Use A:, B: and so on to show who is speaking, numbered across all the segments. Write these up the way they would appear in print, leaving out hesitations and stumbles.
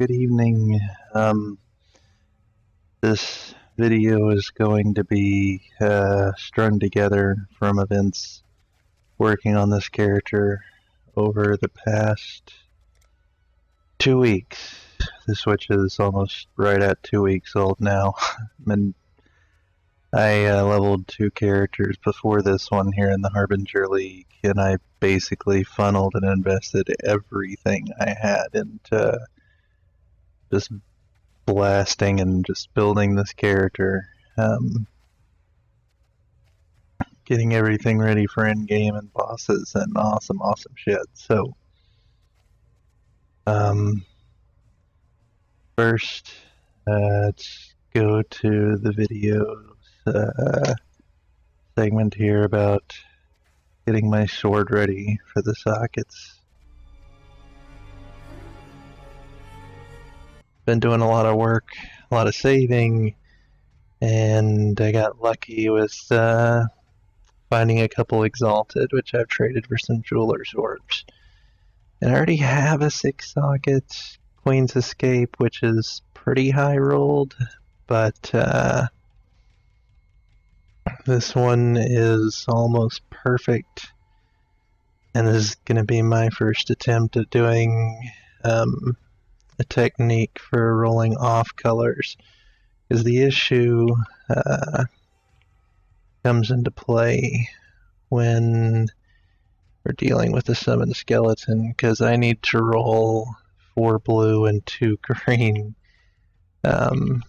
A: good evening. This video is going to be strung together from events working on this character over the past 2 weeks. The Switch is almost right at 2 weeks old now. And I leveled 2 characters before this one here in the Harbinger League, and I basically funneled and invested everything I had into just blasting and just building this character, getting everything ready for endgame and bosses and awesome shit. So, first, let's go to the videos segment here about getting my sword ready for the sockets. Been doing a lot of work, a lot of saving, and I got lucky with finding a couple exalted, which I've traded for some jeweler's orbs. And I already have a 6-socket Queen's Escape, which is pretty high rolled, but this one is almost perfect, and this is going to be my first attempt at doing a technique for rolling off colors, because the issue comes into play when we're dealing with a summoned skeleton, because I need to roll 4 blue and 2 green, and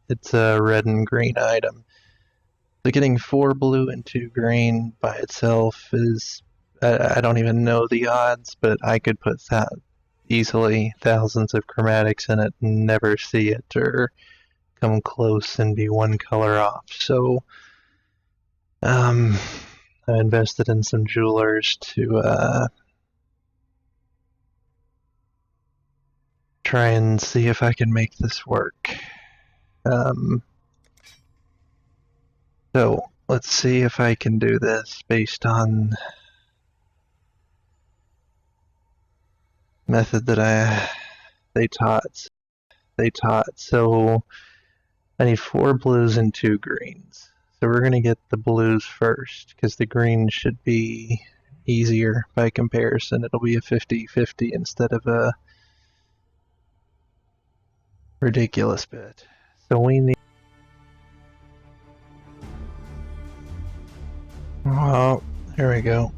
A: it's a red and green item. So getting 4 blue and 2 green by itself is, I don't even know the odds, but I could put easily thousands of chromatics in it and never see it or come close and be 1 color off. So I invested in some jewelers to try and see if I can make this work. So let's see if I can do this based on method that they taught. So I need 4 blues and 2 greens. So we're gonna get the blues first, because the greens should be easier by comparison. It'll be a 50-50 instead of a ridiculous bit. So we need... Oh, here we go.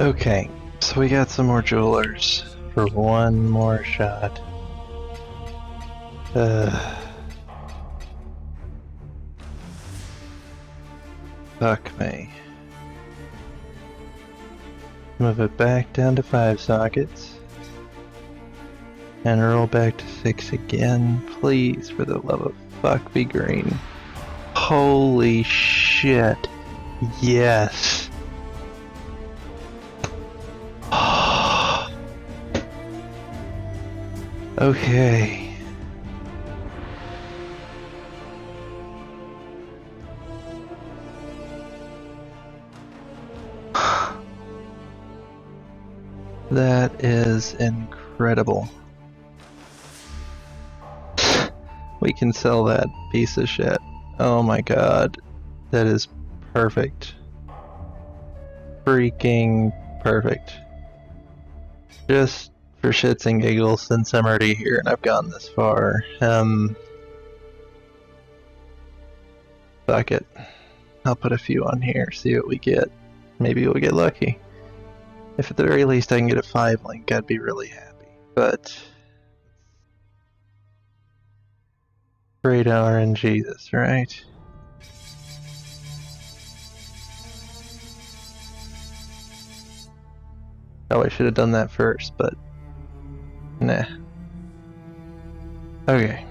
A: Okay, so we got some more jewelers for one more shot. Fuck me. Move it back down to 5 sockets. And roll back to 6 again. Please, for the love of fuck, be green. Holy shit. Yes. Okay. That is incredible. We can sell that piece of shit. Oh my god. That is perfect. Freaking perfect. Just for shits and giggles, since I'm already here and I've gone this far, fuck it. I'll put a few on here, see what we get. Maybe we'll get lucky. If at the very least I can get a 5 link, I'd be really happy. But great RNG this, right? Oh, I should have done that first, but nah. Okay.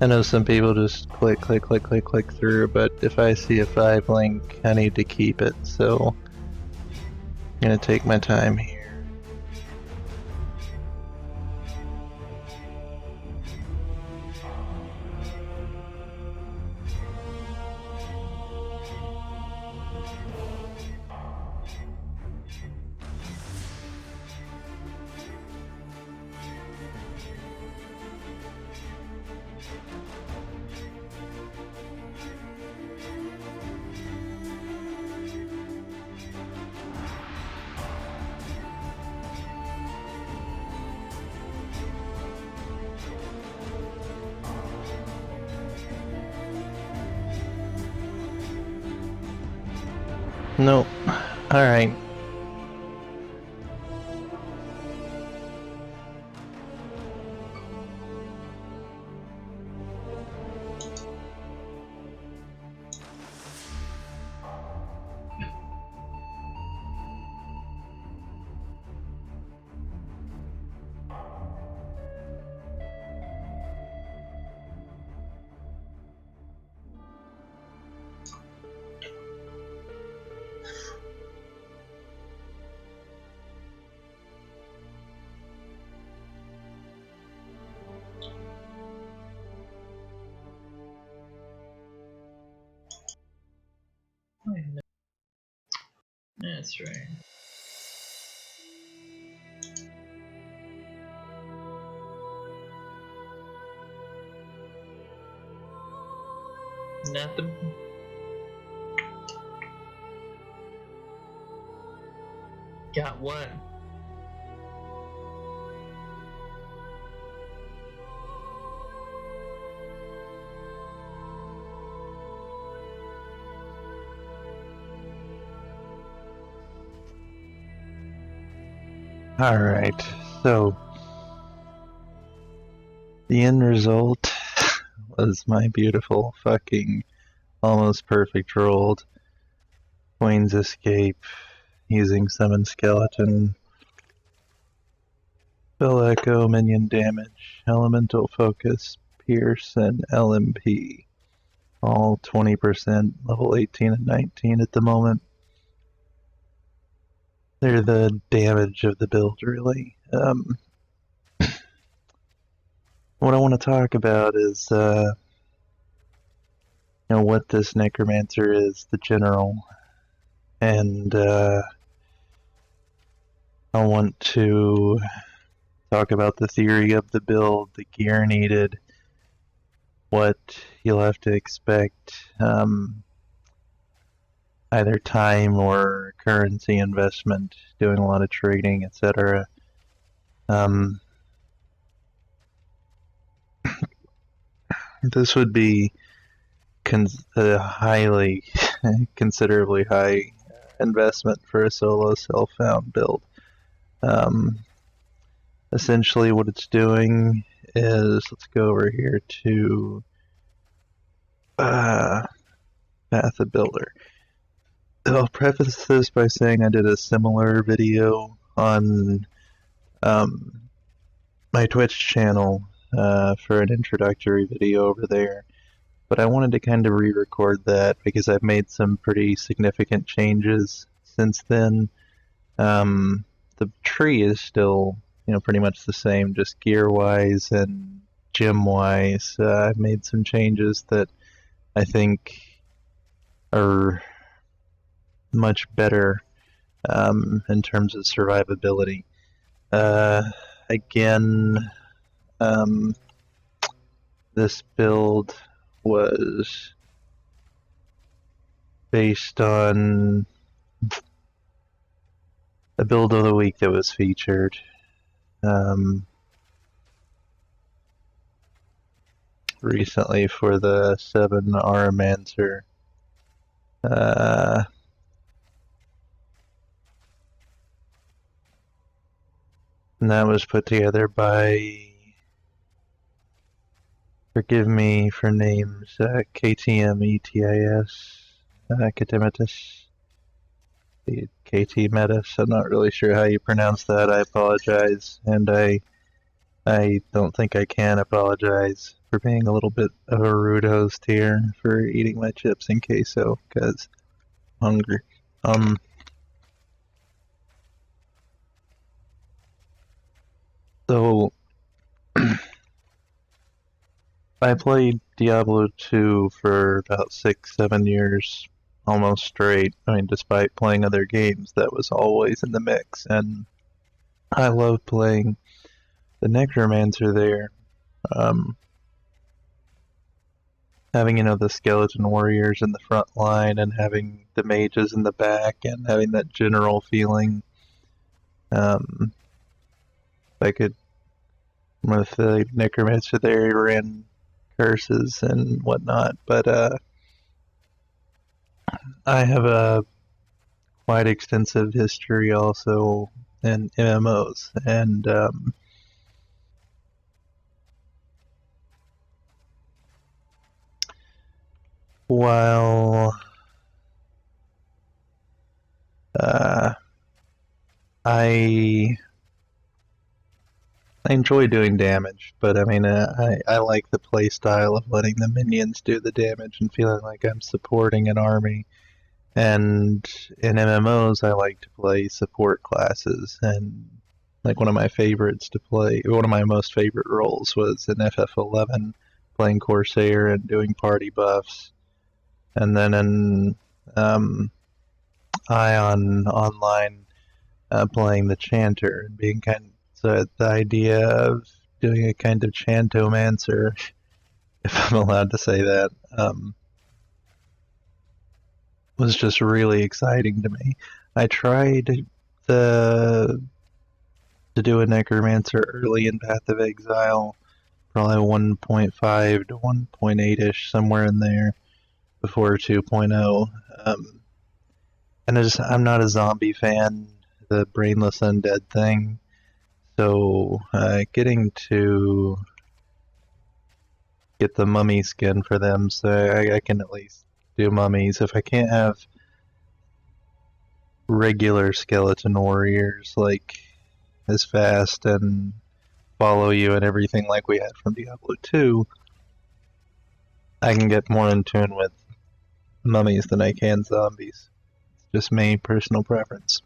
A: I know some people just click through, but if I see a 5 link, I need to keep it, so I'm gonna take my time here. Nope. Alright.
B: That's right. Nothing. Got what?
A: Alright, so the end result was my beautiful fucking almost perfect rolled Queen's Escape using Summon Skeleton, Spell Echo, Minion Damage, Elemental Focus, Pierce, and LMP. All 20%, level 18 and 19 at the moment. They're the damage of the build, really. What I want to talk about is, what this Necromancer is, the general. And, I want to talk about the theory of the build, the gear needed, what you'll have to expect. either time or currency investment, doing a lot of trading, etc. This would be a highly, considerably high investment for a solo self-found build. Essentially what it's doing is, let's go over here to Path of Builder. I'll preface this by saying I did a similar video on my Twitch channel for an introductory video over there, but I wanted to kind of re-record that because I've made some pretty significant changes since then. The tree is still, pretty much the same, just gear-wise and gem-wise. I've made some changes that I think are much better in terms of survivability. Again, this build was based on a build of the week that was featured. Recently for the 7 Necromancer. And that was put together by, forgive me for names, KTMetis, KTMetis, KTMetis. I'm not really sure how you pronounce that. I apologize, and I don't think I can apologize for being a little bit of a rude host here for eating my chips in queso, because I'm hungry. So, I played Diablo II for about 6-7 years, almost straight. I mean, despite playing other games, that was always in the mix, and I love playing the Necromancer there. Having, the skeleton warriors in the front line and having the mages in the back and having that general feeling. I could, with the Necromancer there, ran curses and whatnot, but I have a quite extensive history also in MMOs, and while I enjoy doing damage, but I mean, I like the play style of letting the minions do the damage and feeling like I'm supporting an army. And in MMOs, I like to play support classes, and like one of my favorites to play, one of my most favorite roles was in FF11, playing Corsair and doing party buffs. And then in Ion Online, playing the Chanter and being so the idea of doing a kind of Chantomancer, if I'm allowed to say that, was just really exciting to me. I tried to do a Necromancer early in Path of Exile, probably 1.5 to 1.8ish, somewhere in there, before 2.0. And I'm not a zombie fan, the brainless undead thing. So getting to get the mummy skin for them, so I can at least do mummies. If I can't have regular skeleton warriors like as fast and follow you and everything like we had from Diablo II, I can get more in tune with mummies than I can zombies. It's just me, personal preference.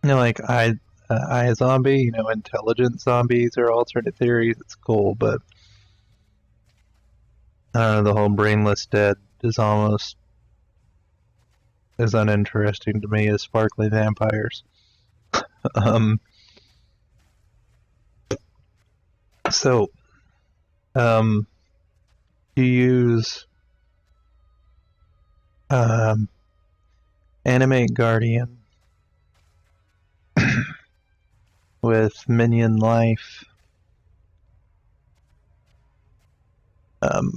A: Like I a zombie, intelligent zombies or alternate theories, it's cool, but I don't know, the whole brainless dead is almost as uninteresting to me as sparkly vampires. So, you use Animate Guardian with minion life,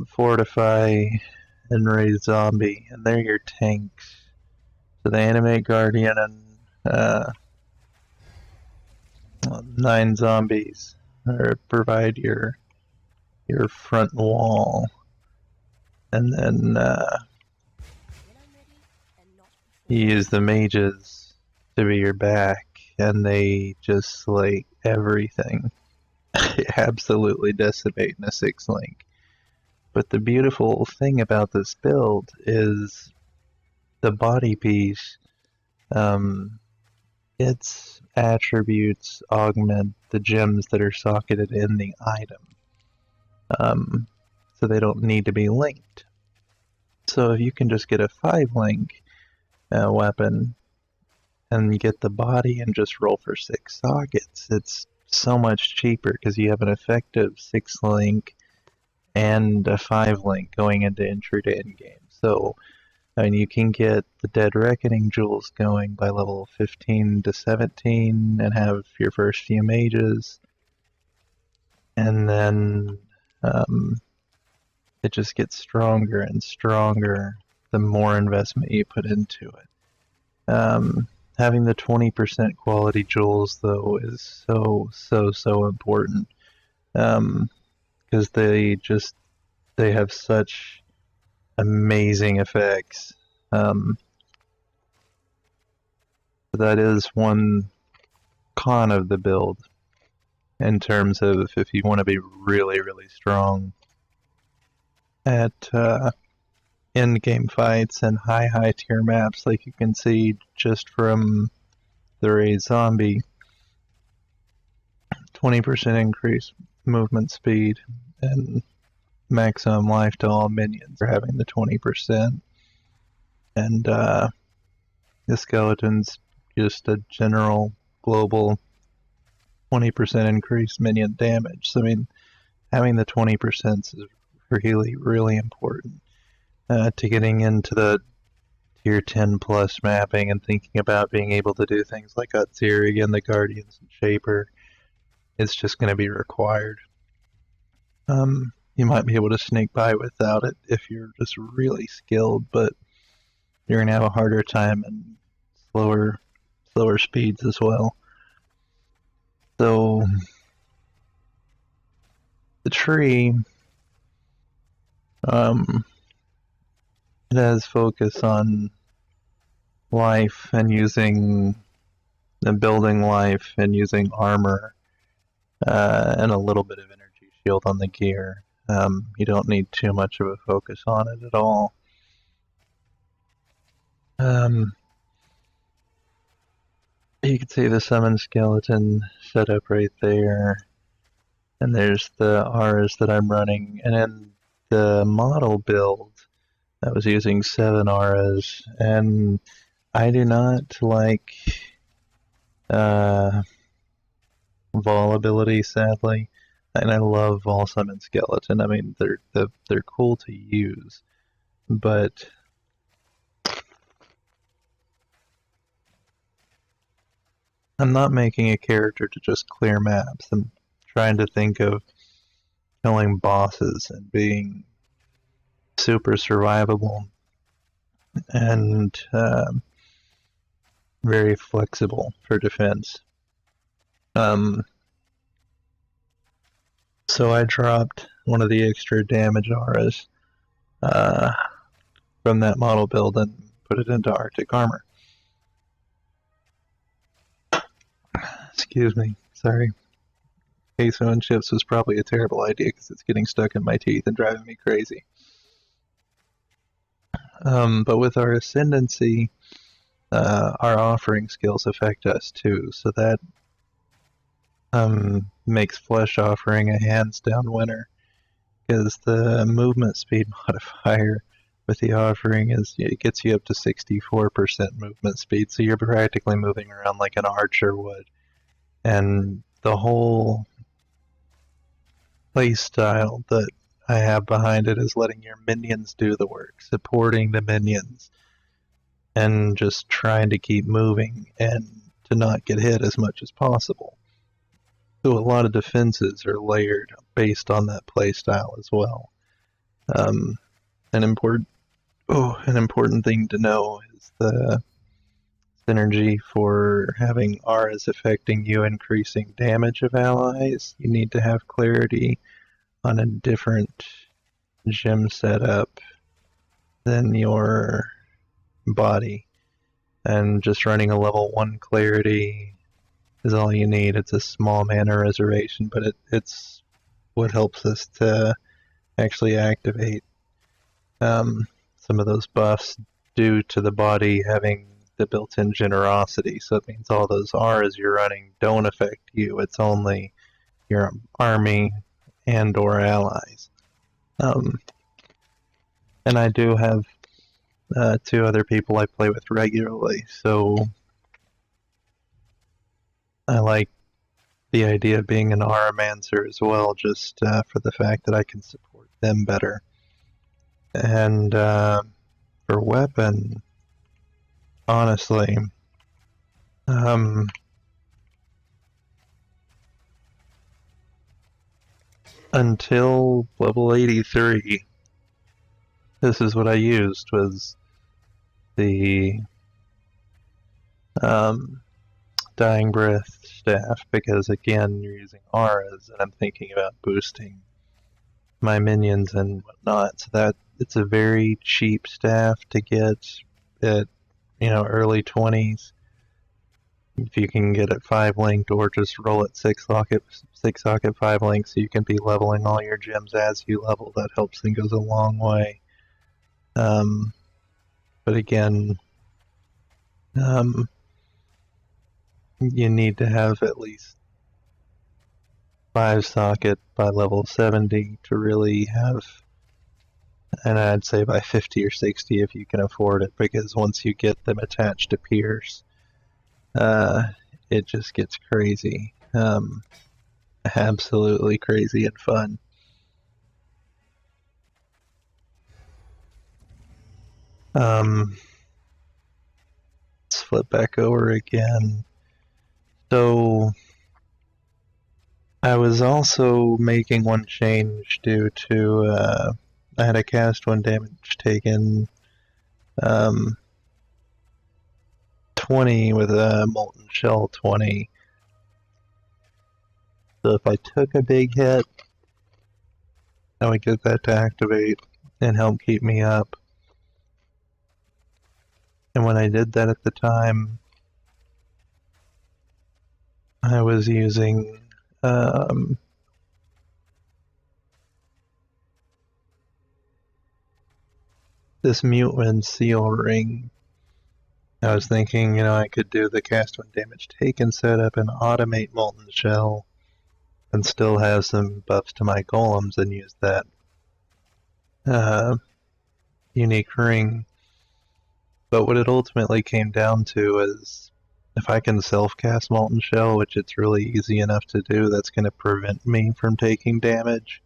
A: fortify, and raise zombie, and they're your tanks. So the Animate Guardian and 9 zombies provide your front wall, and then you use the mages to be your back, and they just slay everything. Absolutely decimate in a 6 link. But the beautiful thing about this build is the body piece. Its attributes augment the gems that are socketed in the item. So they don't need to be linked. So if you can just get a 5 link weapon and get the body and just roll for 6 sockets, it's so much cheaper because you have an effective 6 link and a 5 link going into entry to endgame. So I mean, you can get the Dead Reckoning jewels going by level 15 to 17 and have your first few mages. And then it just gets stronger and stronger the more investment you put into it. Having the 20% quality jewels, though, is so important. Because they have such amazing effects. That is one con of the build in terms of if you want to be really, really strong at end game fights and high tier maps, like you can see just from the raid zombie. 20% increase movement speed and maximum life to all minions for having the 20%. And the skeleton's just a general global 20% increased minion damage. So I mean, having the 20% is really, really important to getting into the tier 10 plus mapping and thinking about being able to do things like Utziri and the Guardians and Shaper. It's just going to be required. You might be able to sneak by without it if you're just really skilled, but you're going to have a harder time and slower speeds as well. So the tree, it has focus on life and using and building life and using armor and a little bit of energy shield on the gear. You don't need too much of a focus on it at all. You can see the summon skeleton set up right there. And there's the auras that I'm running. And in the model build, I was using 7 auras. And I do not like Vol ability, sadly. And I love Vol Summon Skeleton. I mean, they're cool to use. But I'm not making a character to just clear maps. I'm trying to think of killing bosses and being super survivable and very flexible for defense. So I dropped one of the extra damage auras from that model build and put it into Arctic armor. Excuse me, sorry. Queso and chips was probably a terrible idea because it's getting stuck in my teeth and driving me crazy. But with our Ascendancy, our offering skills affect us too, so that makes Flesh Offering a hands down winner, because the movement speed modifier with the offering it gets you up to 64% movement speed, so you're practically moving around like an archer would. And the whole playstyle that I have behind it is letting your minions do the work, supporting the minions. and just trying to keep moving and to not get hit as much as possible. So a lot of defenses are layered based on that playstyle as well. An important thing to know is the synergy for having auras affecting you increasing damage of allies. You need to have clarity on a different gem setup than your body. And just running a level 1 clarity is all you need. It's a small mana reservation, but it's what helps us to actually activate some of those buffs due to the body having the built-in generosity. So it means all those auras you're running don't affect you. It's only your army and or allies. And I do have 2 other people I play with regularly, so I like the idea of being an Auramancer as well, just for the fact that I can support them better. And for weapon, honestly, until level 83, this is what I used, was the Dying Breath staff, because again, you're using auras, and I'm thinking about boosting my minions and whatnot, so that it's a very cheap staff to get at, early 20s. If you can get it 5 linked, or just roll it 6 socket 5 links, so you can be leveling all your gems as you level. That helps and goes a long way. But again, you need to have at least 5 socket by level 70 to really have, and I'd say by 50 or 60 if you can afford it, because once you get them attached to Pierce, it just gets crazy. Absolutely crazy and fun. Let's flip back over again. So I was also making one change due to I had a cast 1 damage taken 20 with a Molten Shell 20. So if I took a big hit, I would get that to activate and help keep me up. And when I did that at the time, I was using this Mute Seal Ring. I was thinking, I could do the cast 1 damage taken setup and automate Molten Shell and still have some buffs to my golems and use that unique ring. But what it ultimately came down to is, if I can self-cast Molten Shell, which it's really easy enough to do, that's going to prevent me from taking damage.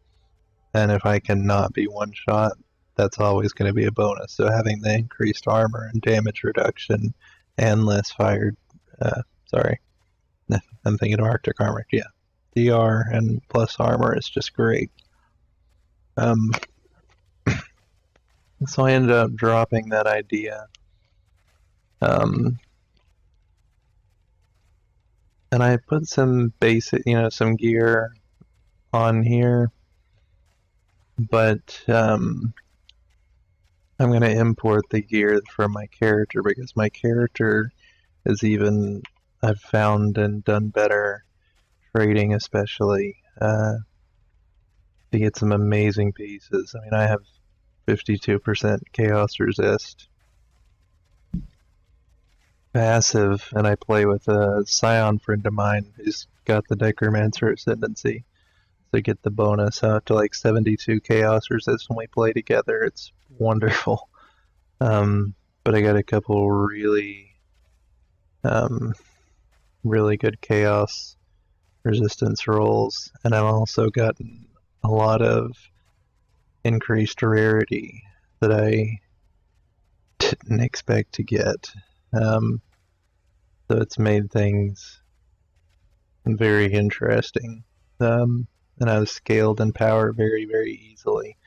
A: And if I can not be one-shot, that's always going to be a bonus. So having the increased armor and damage reduction and less fired, sorry, I'm thinking of Arctic armor, yeah. DR and plus armor is just great. So I ended up dropping that idea. And I put some basic, some gear on here, but I'm going to import the gear from my character, because my character is even, I've found and done better trading, especially to get some amazing pieces. I mean, I have 52% chaos resist passive, and I play with a Scion friend of mine who's got the Necromancer Ascendancy, to get the bonus out to like 72 chaos resist when we play together. It's wonderful. But I got a couple really good chaos resistance rolls, and I've also gotten a lot of increased rarity that I didn't expect to get. So it's made things very interesting. And I've scaled in power very, very easily,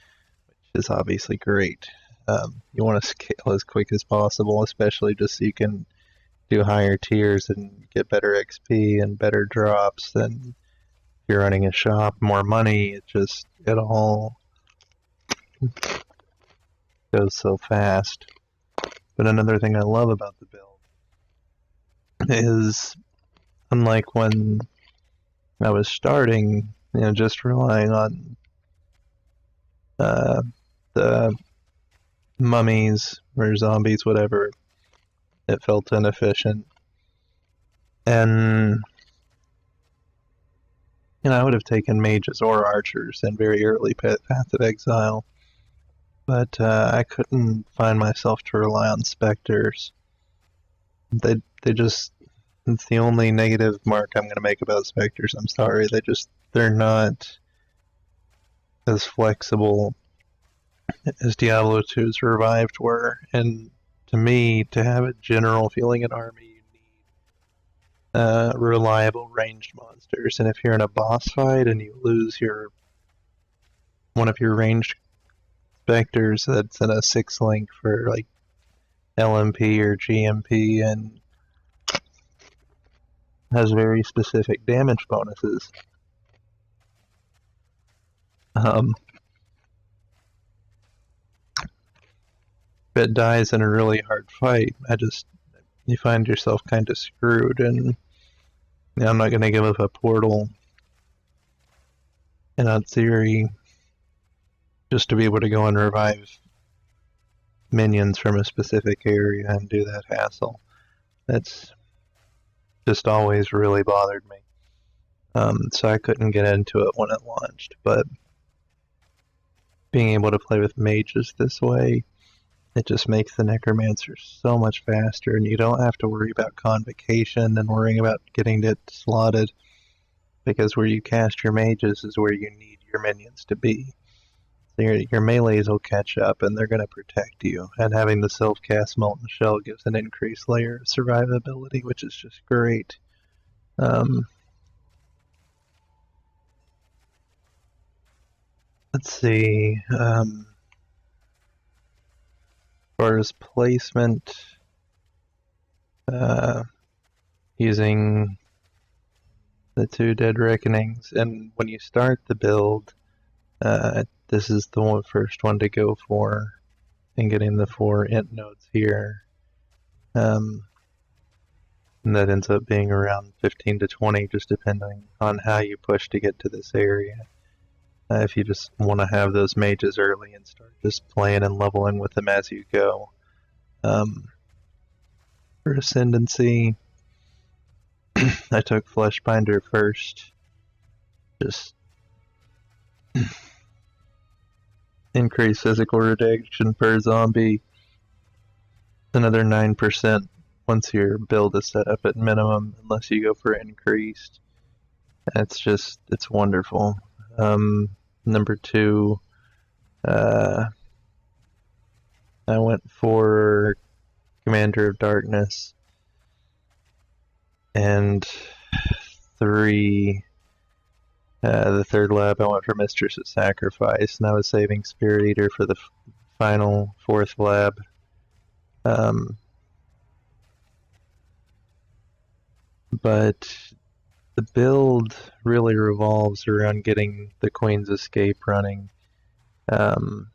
A: which is obviously great. You want to scale as quick as possible, especially just so you can do higher tiers and get better XP and better drops. And if you're running a shop, more money. It all goes so fast. But another thing I love about the build is, unlike when I was starting, just relying on the mummies or zombies, whatever, it felt inefficient. And I would have taken mages or archers in very early Path of Exile, but I couldn't find myself to rely on specters. They just, it's the only negative mark I'm going to make about specters. I'm sorry, they're not as flexible as Diablo II's revived were, and to me, to have a general feeling in army, you need reliable ranged monsters. And if you're in a boss fight and you lose one of your ranged specters that's in a 6 link for like LMP or GMP and has very specific damage bonuses, if it dies in a really hard fight, you find yourself kind of screwed. And I'm not going to give up a portal in theory just to be able to go and revive minions from a specific area and do that hassle. That's just always really bothered me. So I couldn't get into it when it launched, but being able to play with mages this way, it just makes the Necromancer so much faster, and you don't have to worry about convocation and worrying about getting it slotted, because where you cast your mages is where you need your minions to be. So your melees will catch up, and they're going to protect you, and having the self-cast Molten Shell gives an increased layer of survivability, which is just great. Let's see. As far as placement, using the 2 Dead Reckonings, and when you start the build, this is the first one to go for, and getting the 4 int nodes here. And that ends up being around 15 to 20, just depending on how you push to get to this area. If you just want to have those mages early and start just playing and leveling with them as you go. For Ascendancy, I took Fleshbinder first. Just increase physical reduction per zombie another 9% once your build is set up at minimum, unless you go for increased. It's wonderful. Number 2, I went for Commander of Darkness. And 3, the 3rd lab, I went for Mistress of Sacrifice, and I was saving Spirit Eater for the final 4th lab. But the build really revolves around getting the Queen's Escape running. And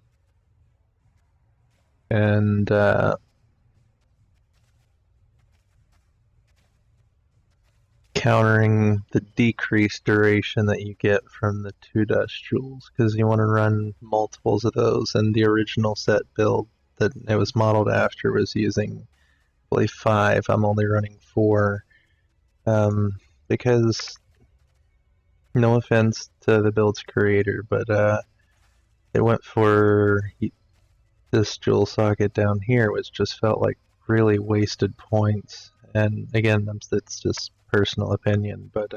A: countering the decreased duration that you get from the 2 dust jewels, because you want to run multiples of those. And the original set build that it was modeled after was using, I believe, 5. I'm only running 4, because, no offense to the build's creator, but they went for this jewel socket down here, which just felt like really wasted points. And again, it's just personal opinion, but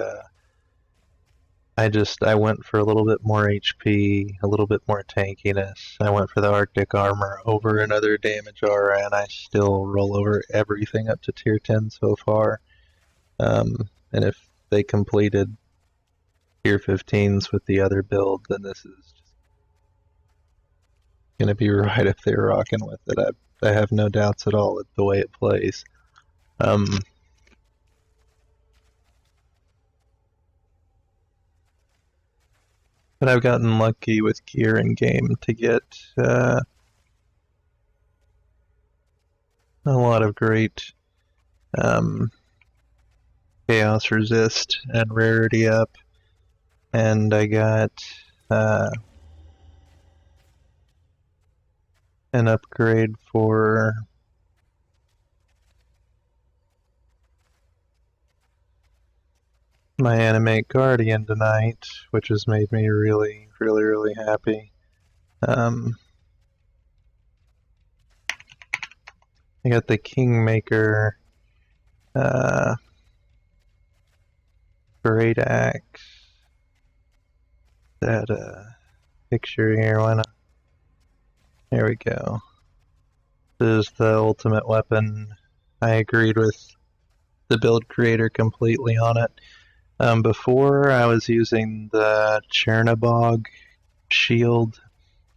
A: I went for a little bit more HP, a little bit more tankiness. I went for the Arctic armor over another damage aura, and I still roll over everything up to tier 10 so far. And if they completed tier 15s with the other build, then this is just going to be right if they're rocking with it. I have no doubts at all with the way it plays. But I've gotten lucky with gear in game to get a lot of great chaos resist and rarity up, and I got an upgrade for my Animate Guardian tonight, which has made me really, really, really happy. I got the Kingmaker Great Axe. That picture here, why not? There we go. This is the ultimate weapon. I agreed with the build creator completely on it. Before, I was using the Chernobog shield,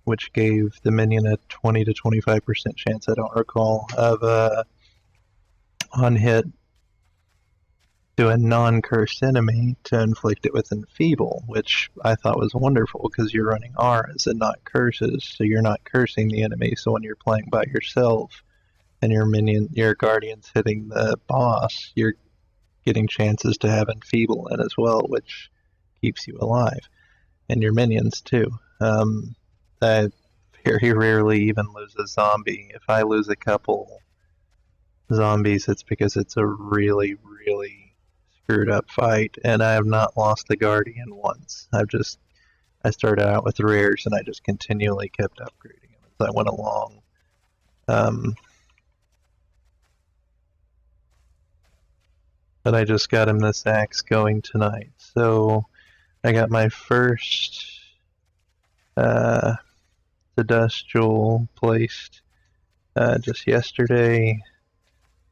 A: which gave the minion a 20 to 25% chance, I don't recall, of on hit to a non-cursed enemy to inflict it with Enfeeble, which I thought was wonderful because you're running auras and not curses, so you're not cursing the enemy. So when you're playing by yourself and your guardian's hitting the boss, you're getting chances to have Enfeeble in as well, which keeps you alive, and your minions too. I very rarely even lose a zombie. If I lose a couple zombies, it's because it's a really, really screwed up fight, and I have not lost the Guardian once. I started out with rares, and I just continually kept upgrading them as I went along. But I just got him this axe going tonight, so I got my first the Dust Jewel placed just yesterday.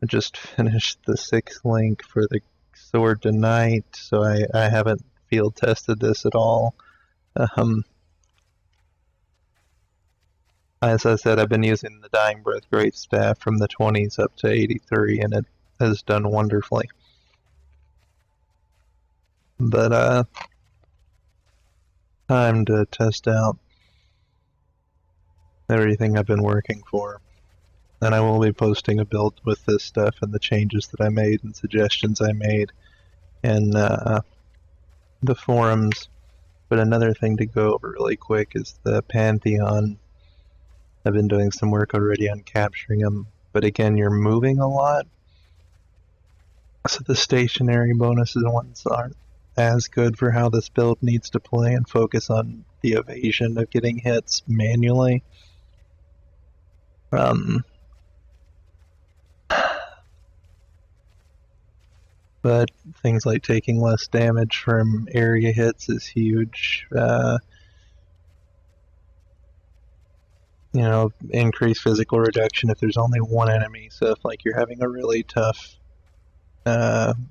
A: I just finished the 6th link for the sword tonight, so I haven't field tested this at all. As I said, I've been using the Dying Breath Great Staff from the 20s up to 83, and it has done wonderfully. But time to test out everything I've been working for. And I will be posting a build with this stuff and the changes that I made and suggestions I made in the forums. But another thing to go over really quick is the Pantheon. I've been doing some work already on capturing them, but again, you're moving a lot. So the stationary bonuses ones aren't as good for how this build needs to play and focus on the evasion of getting hits manually. But things like taking less damage from area hits is huge. Increased physical reduction if there's only one enemy. So if like you're having a really tough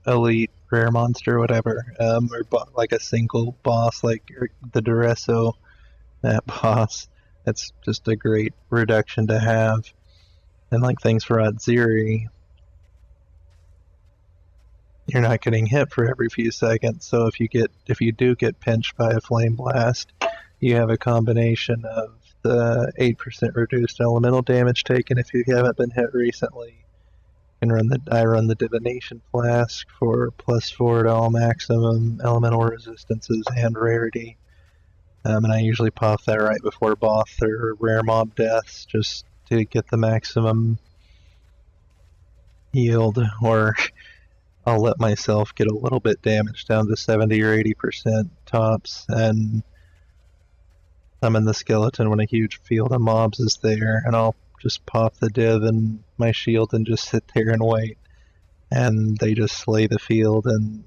A: elite rare monster or whatever, or like a single boss like the Duresso, that boss, that's just a great reduction to have. And like things for Atziri, you're not getting hit for every few seconds, so if you do get pinched by a flame blast, you have a combination of the 8% reduced elemental damage taken if you haven't been hit recently. I run the Divination Flask for +4 to all maximum elemental resistances and rarity. And I usually pop that right before boss or rare mob deaths just to get the maximum yield, or I'll let myself get a little bit damage down to 70 or 80% tops, and summon the skeleton when a huge field of mobs is there, and I'll just pop the div and my shield and just sit there and wait. And they just slay the field, and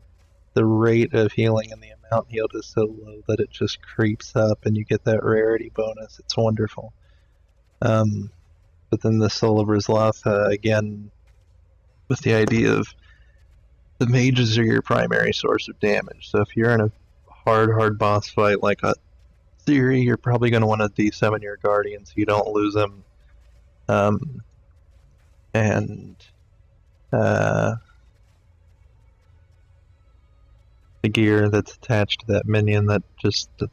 A: the rate of healing and the amount healed is so low that it just creeps up and you get that rarity bonus. It's wonderful. But then the Soul of Rizlatha, again, with the idea of the mages are your primary source of damage. So if you're in a hard boss fight like a theory, you're probably going to want to de-summon your guardian so you don't lose them. And the gear that's attached to that minion that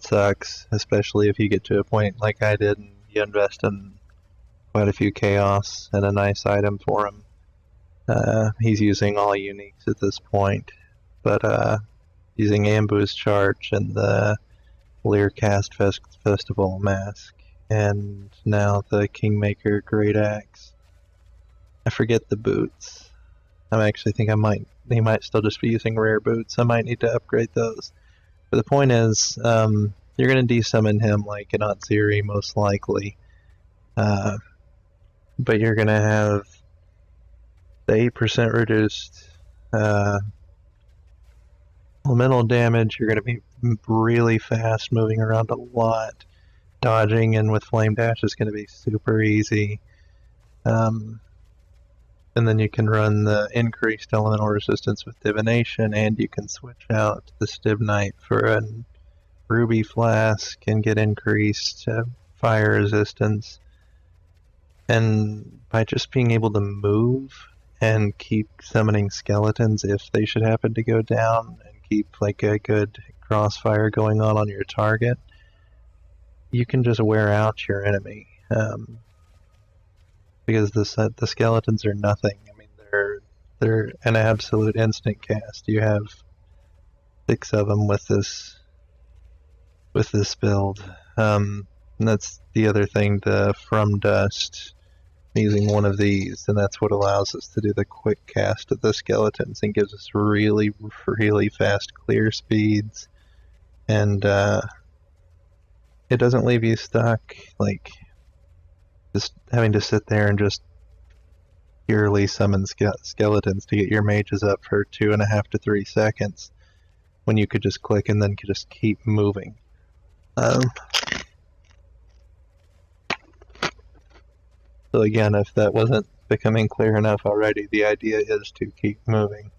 A: sucks, especially if you get to a point like I did and you invest in quite a few chaos and a nice item for him. He's using all uniques at this point, but using Ambu's Charge and the Learcast Festival Mask, and now the Kingmaker Great Axe. I forget the boots. I actually think he might still just be using rare boots. I might need to upgrade those. But the point is, you're going to de-summon him like an Otsiri most likely. But you're going to have the 8% reduced elemental damage. You're going to be really fast, moving around a lot. Dodging and with Flame Dash is going to be super easy. And then you can run the increased elemental resistance with Divination, and you can switch out the Stibnite for a Ruby Flask and get increased fire resistance. And by just being able to move and keep summoning skeletons if they should happen to go down, and keep like a good crossfire going on your target, you can just wear out your enemy. Because the skeletons are nothing. I mean, they're an absolute instant cast. You have 6 of them with this build. And that's the other thing, the From Dust, using one of these, and that's what allows us to do the quick cast of the skeletons and gives us really, really fast clear speeds. And it doesn't leave you stuck, like just having to sit there and just purely summon skeletons to get your mages up for 2.5 to 3 seconds, when you could just click and then could just keep moving. So again, if that wasn't becoming clear enough already, the idea is to keep moving.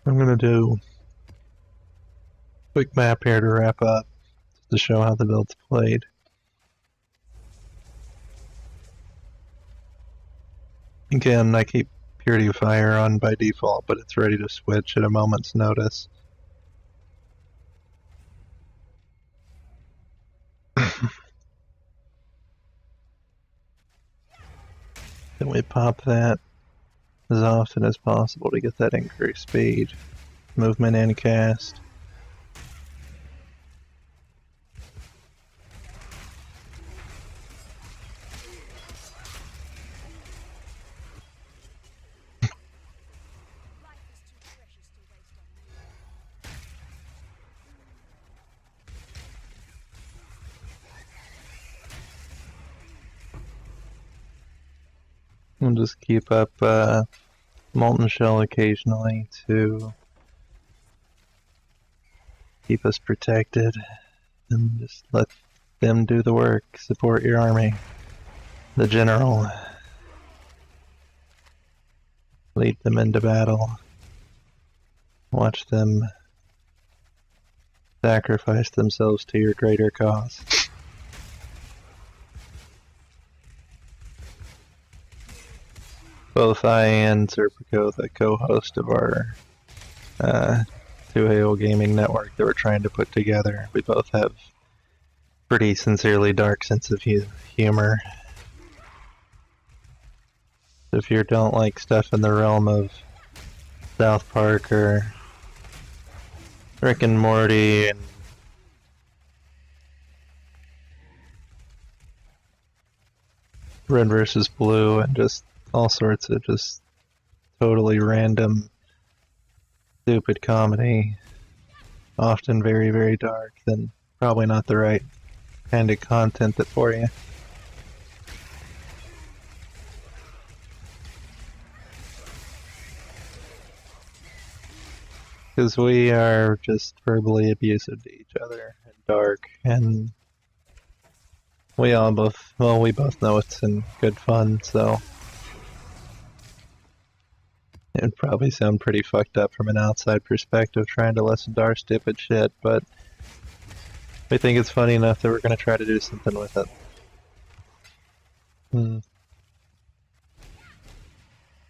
A: I'm going to do a quick map here to wrap up, to show how the build's played. Again, I keep Purity of Fire on by default, but it's ready to switch at a moment's notice. Then we pop that as often as possible to get that increased speed, movement, and cast. We'll just keep up Molten Shell occasionally to keep us protected, and just let them do the work. Support your army. The general. Lead them into battle. Watch them sacrifice themselves to your greater cause. Both I and Serpico, the co-host of our 2AO gaming network that we're trying to put together, we both have pretty sincerely dark sense of humor. If you don't like stuff in the realm of South Park or Rick and Morty and Red versus Blue and just all sorts of just totally random, stupid comedy, often very, very dark, then probably not the right kind of content for you. Because we are just verbally abusive to each other and dark, and we both know it's in good fun, so it would probably sound pretty fucked up from an outside perspective trying to listen to our stupid shit, but we think it's funny enough that we're going to try to do something with it.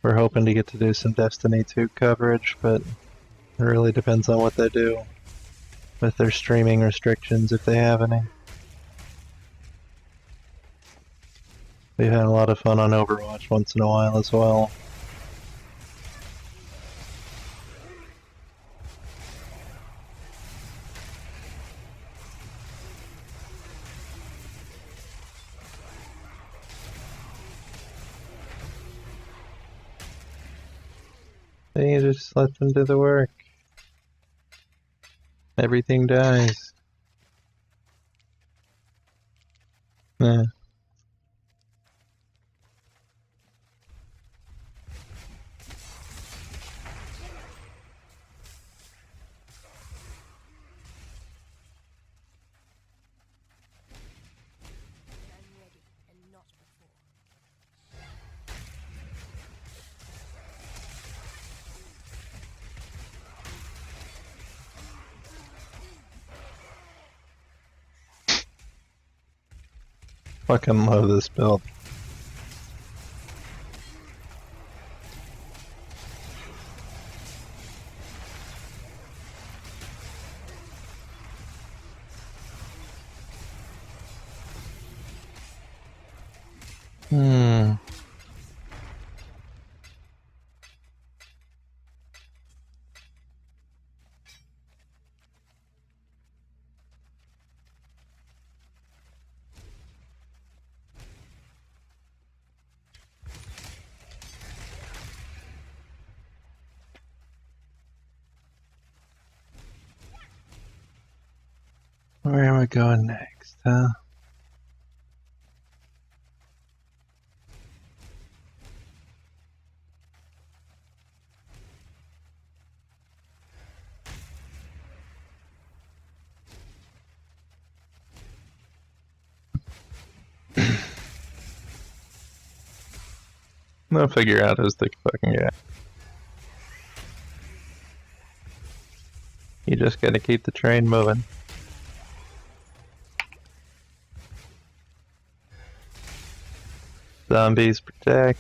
A: We're hoping to get to do some Destiny 2 coverage, but it really depends on what they do with their streaming restrictions, if they have any. We've had a lot of fun on Overwatch once in a while as well. Then you just let them do the work. Everything dies. Yeah. Fucking love this build. Where am I going next, huh? I'll figure out who's the fucking guy. You just gotta keep the train moving. Zombies protect.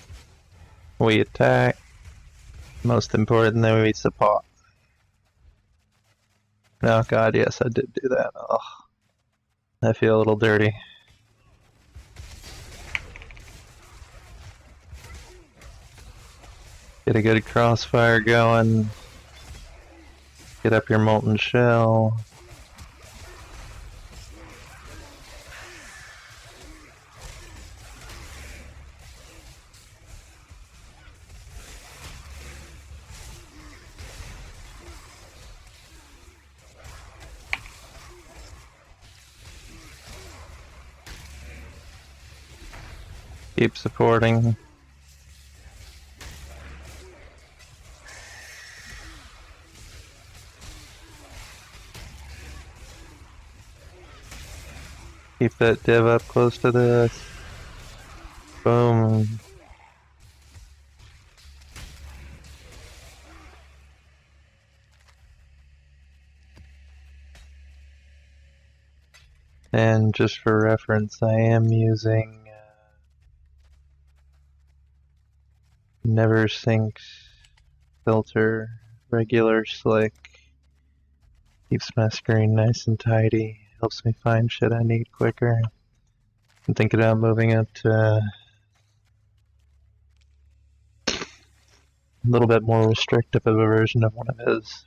A: We attack. Most important, then we support. Oh god, yes, I did do that. Oh, I feel a little dirty. Get a good crossfire going. Get up your molten shell. Keep supporting. Keep that div up close to this. Boom. And just for reference, I am using Never Sinks filter, regular slick. Keeps my screen nice and tidy. Helps me find shit I need quicker. I'm thinking about moving up to a little bit more restrictive of a version of one of his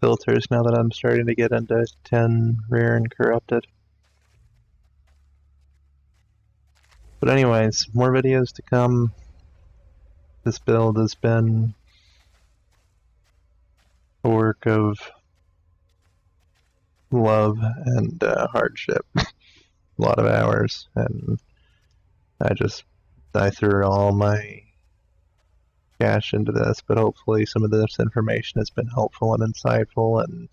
A: filters now that I'm starting to get into 10 rare and corrupted. But anyways, more videos to come. This build has been a work of love and hardship. A lot of hours, and I threw all my cash into this, but hopefully some of this information has been helpful and insightful. And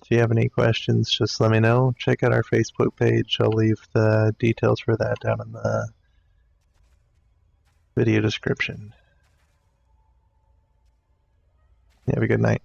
A: if you have any questions, just let me know. Check out our Facebook page. I'll leave the details for that down in the video description. Have a good night.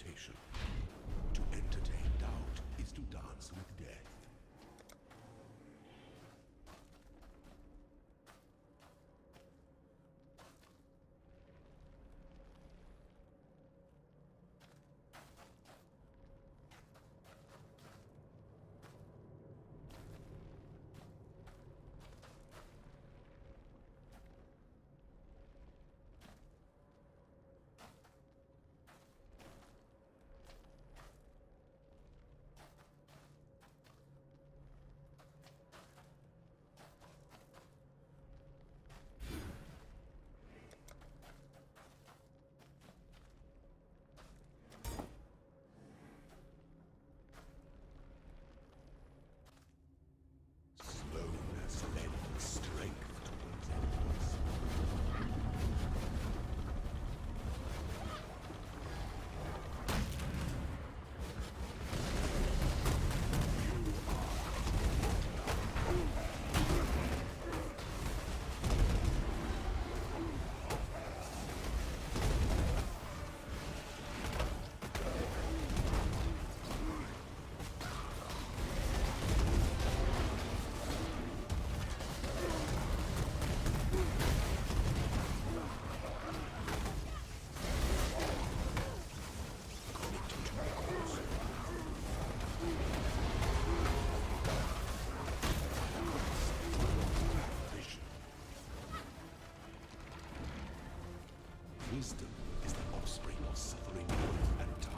C: interpretation. To entertain doubt is to dance with death. Slowness lends strength to those enemies. Wisdom is the offspring of suffering and time.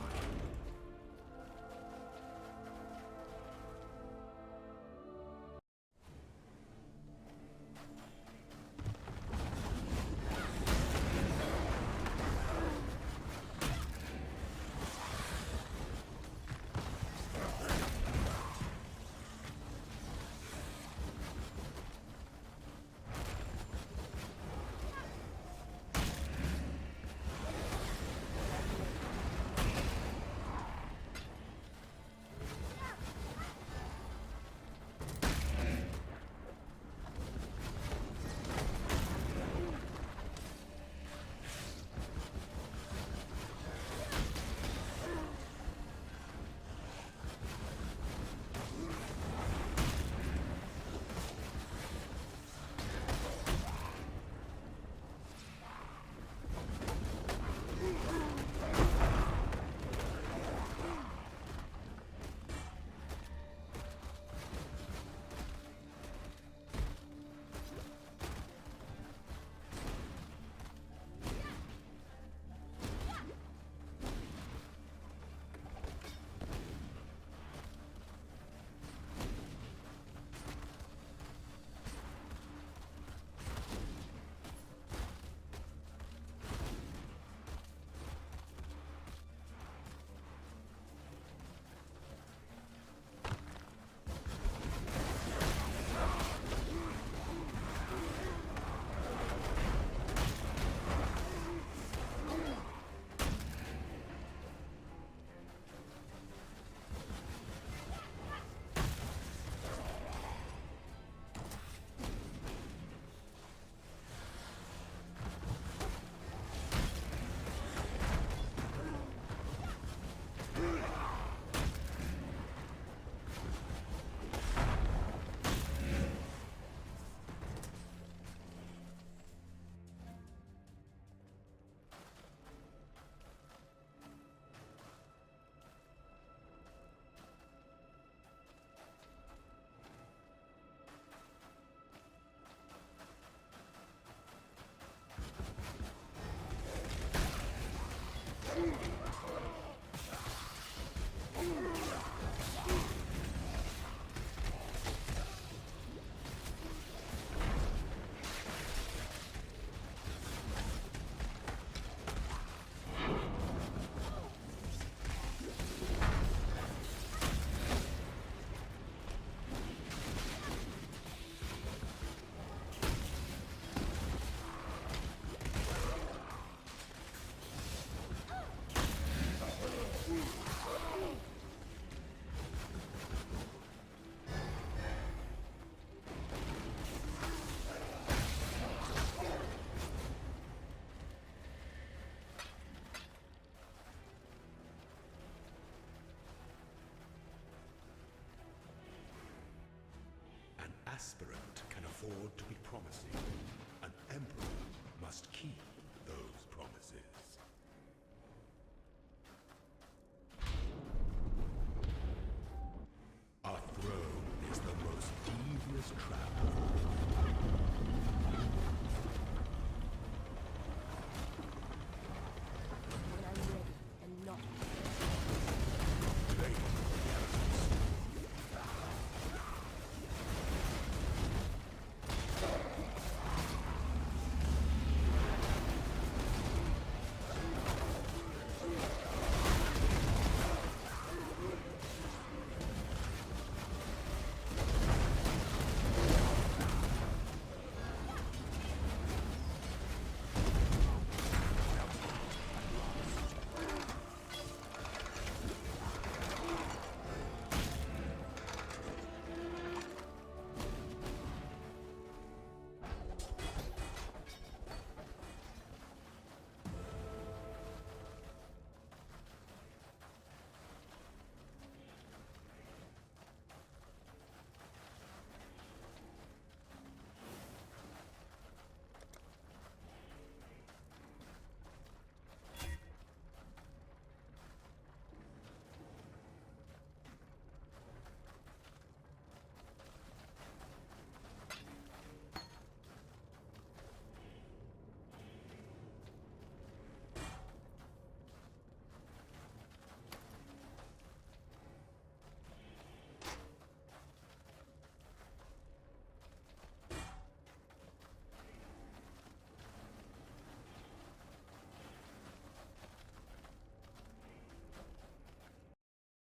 C: aspirant can afford to be promising. An emperor must keep those promises.